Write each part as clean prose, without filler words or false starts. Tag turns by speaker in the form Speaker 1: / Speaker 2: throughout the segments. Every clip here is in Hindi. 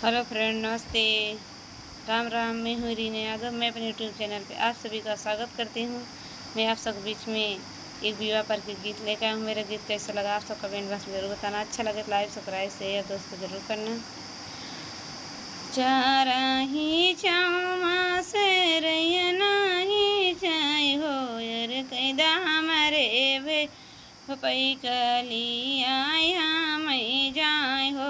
Speaker 1: हेलो फ्रेंड, नमस्ते। राम राम। मैं हूँ रीना यादव। मैं अपने यूट्यूब चैनल पे आप सभी का स्वागत करती हूँ। मैं आप सब बीच में एक विवाह पर के गीत लेकर आया हूँ। मेरा गीत कैसा लगा आप सब कमेंट बॉक्स में ज़रूर बताना। अच्छा लगे तो लाइक सब्सक्राइब शेयर दोस्तों ज़रूर करना। चाराही चाँव से रैना ही चाय हो यार कैदा हमारे भे पपई कली आया मैं जाय हो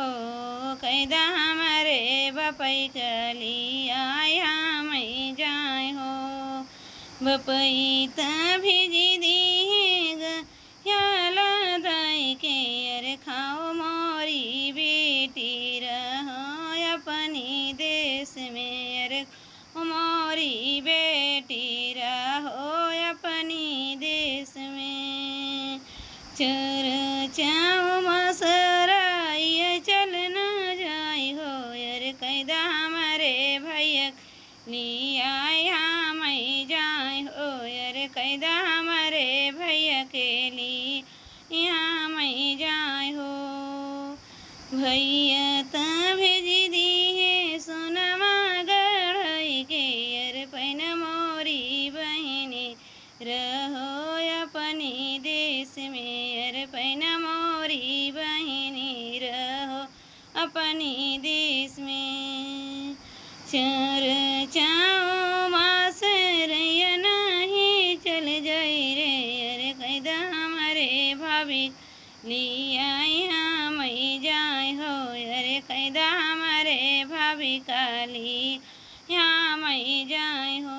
Speaker 1: कैदा हमारे बपई कली आया मैं जाय हो बपई त भिजी दी याला दाई के अरे खाओ मोरी बेटी रहो अपनी देश में अरे मोरी बेटी रहो अपनी देश में चर चाऊ मसराइय चल न जाई हो यार कैदा हमारे भैया लिया मैं जाए हो यार कैदा हमारे भैया के लिए यहाँ मैं जाए हो भैया त भेजी दी है सोनमा गढ़ई के यार पैन मोरी बहनी रहो अपनी देश में यार पैन मोरी बहनी रहो अपनी देश में चर चाओ मास रैया नहीं चल जाई रे अरे कैदा हमारे भाभी लिया यहाँ मैं जाए हो अरे कैदा हमारे भाभी काली यहाँ मैं जाए हो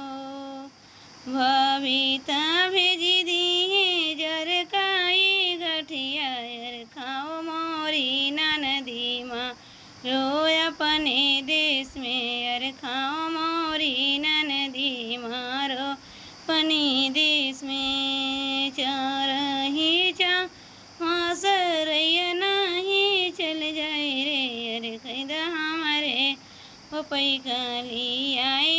Speaker 1: भाभी त भेजी दी जर काई गठिया यार खाओ मोरी नदी माँ रो अपने देश में यार खाओ मोरी नदी मारो अपने देश में चार ही चा सरैया नहीं चल जाए रे अरे कैदा हमारे पपई काली आए